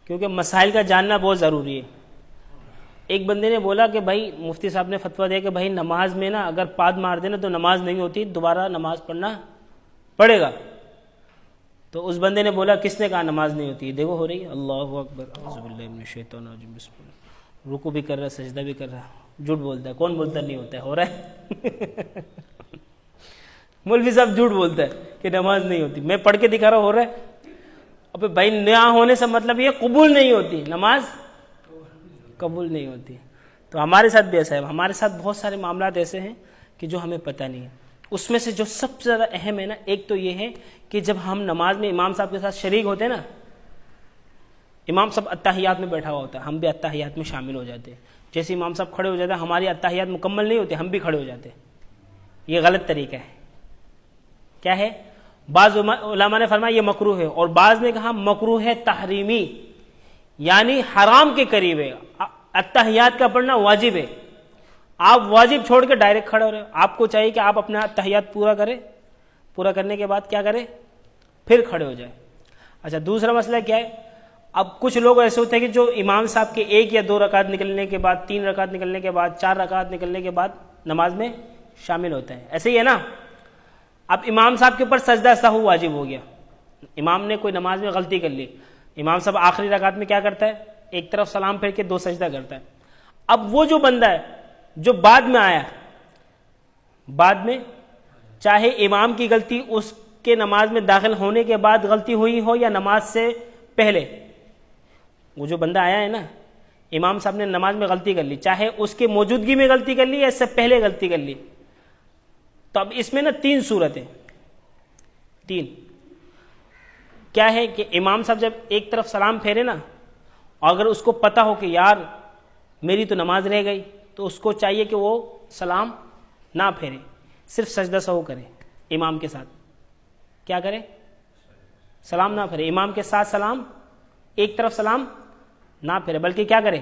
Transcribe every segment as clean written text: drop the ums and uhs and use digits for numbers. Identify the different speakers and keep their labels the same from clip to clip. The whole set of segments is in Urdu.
Speaker 1: کیونکہ مسائل کا جاننا بہت ضروری ہے. ایک بندے نے بولا کہ بھائی مفتی صاحب نے فتویٰ دیا کہ بھائی نماز میں نا اگر پاد مار دینا تو نماز نہیں ہوتی, دوبارہ نماز پڑھنا پڑے گا. تو اس بندے نے بولا کس نے کہا نماز نہیں ہوتی؟ دیکھو ہو رہی ہے. اللہ اکبر, اعوذ باللہ من الشیطان الرجیم, بسم اللہ. رکوع بھی کر رہا ہے, سجدہ بھی کر رہا ہے, جھوٹ بولتا ہے. کون بولتا نہیں ہوتا ہے؟ ہو رہا ہے. مولوی صاحب جھوٹ بولتا ہے کہ نماز نہیں ہوتی. میں پڑھ کے دکھا رہا ہوں, ہو رہا ہے. ابے بھائی نہ ہونے سے مطلب یہ قبول نہیں ہوتی, نماز قبول نہیں ہوتی. تو ہمارے ساتھ بھی ایسا ہے. ہمارے ساتھ بہت سارے معاملات ایسے ہیں کہ جو ہمیں پتہ نہیں ہے. اس میں سے جو سب سے زیادہ اہم ہے نا, ایک تو یہ ہے کہ جب ہم نماز میں امام صاحب کے ساتھ شریک ہوتے ہیں نا, امام صاحب اتحیات میں بیٹھا ہوا ہوتا ہے, ہم بھی اتحیات میں شامل ہو جاتے ہیں. جیسے امام صاحب کھڑے ہو جاتے ہیں, ہماری اتحیات مکمل نہیں ہوتے, ہم بھی کھڑے ہو جاتے ہیں. یہ غلط طریقہ ہے. کیا ہے؟ بعض علماء نے فرمایا یہ مکروہ ہے, اور بعض نے کہا مکروہ ہے تحریمی, یعنی حرام کے قریب ہے. اتحیات کا پڑھنا واجب ہے. آپ واجب چھوڑ کے ڈائریکٹ کھڑے ہو رہے. آپ کو چاہیے کہ آپ اپنا اتحیات پورا کریں, پورا کرنے کے بعد کیا کریں؟ پھر کھڑے ہو جائیں. اچھا, دوسرا مسئلہ کیا ہے؟ اب کچھ لوگ ایسے ہوتے ہیں کہ جو امام صاحب کے 1 یا 2 رکعت نکلنے کے بعد, 3 رکعت نکلنے کے بعد, 4 رکعت نکلنے کے بعد نماز میں شامل ہوتے ہیں. ایسے ہی ہے نا. اب امام صاحب کے اوپر سجدہ سہو واجب ہو گیا. امام نے کوئی نماز میں غلطی کر لی, امام صاحب آخری رکعت میں کیا کرتا ہے؟ ایک طرف سلام پھیر کے 2 سجدہ کرتا ہے. اب وہ جو بندہ ہے جو بعد میں آیا, بعد میں چاہے امام کی غلطی اس کے نماز میں داخل ہونے کے بعد غلطی ہوئی ہو یا نماز سے پہلے, وہ جو بندہ آیا ہے نا, امام صاحب نے نماز میں غلطی کر لی, چاہے اس کے موجودگی میں غلطی کر لی یا اس سے پہلے غلطی کر لی. تو اب اس میں نا 3 صورتیں, 3. کیا ہے کہ امام صاحب جب ایک طرف سلام پھیرے نا, اور اگر اس کو پتہ ہو کہ یار میری تو نماز رہ گئی, تو اس کو چاہیے کہ وہ سلام نہ پھیرے, صرف سجدہ سہو کرے امام کے ساتھ. کیا کرے؟ سلام نہ پھیرے, امام کے ساتھ سلام, ایک طرف سلام نہ پھیرے, بلکہ کیا کرے؟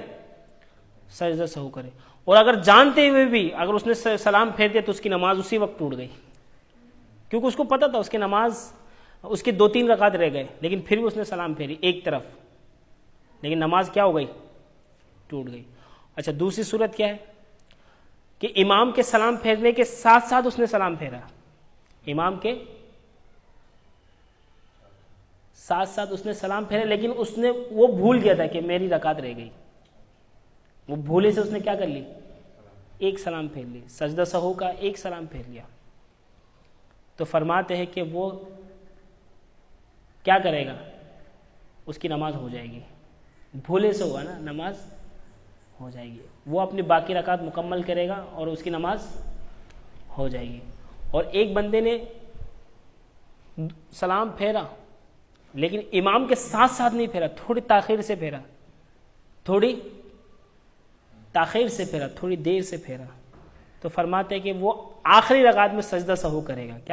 Speaker 1: سجدہ سہو کرے. اور اگر جانتے ہوئے بھی اگر اس نے سلام پھیر دیا تو اس کی نماز اسی وقت ٹوٹ گئی, کیونکہ اس کو پتہ تھا اس کی نماز, اس کی 2-3 رکعت رہ گئے, لیکن پھر بھی اس نے سلام پھیری ایک طرف, لیکن نماز کیا ہو گئی؟ ٹوٹ گئی. اچھا, دوسری صورت کیا ہے کہ امام کے سلام پھیرنے کے ساتھ ساتھ اس نے سلام پھیرا, امام کے ساتھ ساتھ اس نے سلام پھیرا, لیکن اس نے وہ بھول گیا تھا کہ میری رکعت رہ گئی, وہ بھولے سے اس نے کیا کر لی؟ ایک سلام پھیر لی, سجدہ سہو کا ایک سلام پھیر لیا. تو فرماتے ہیں کہ وہ کیا کرے گا؟ اس کی نماز ہو جائے گی. بھولے سے ہوا نا, نماز ہو جائے گی. وہ اپنی باقی رکعت مکمل کرے گا اور اس کی نماز ہو جائے گی. اور ایک بندے نے سلام پھیرا لیکن امام کے ساتھ ساتھ نہیں پھیرا, تھوڑی تاخیر سے پھیرا, تھوڑی تاخیر سے پھیرا, تھوڑی دیر سے پھیرا. تو فرماتے ہیں کہ وہ آخری رکعت میں سجدہ سہو کرے گا. کیا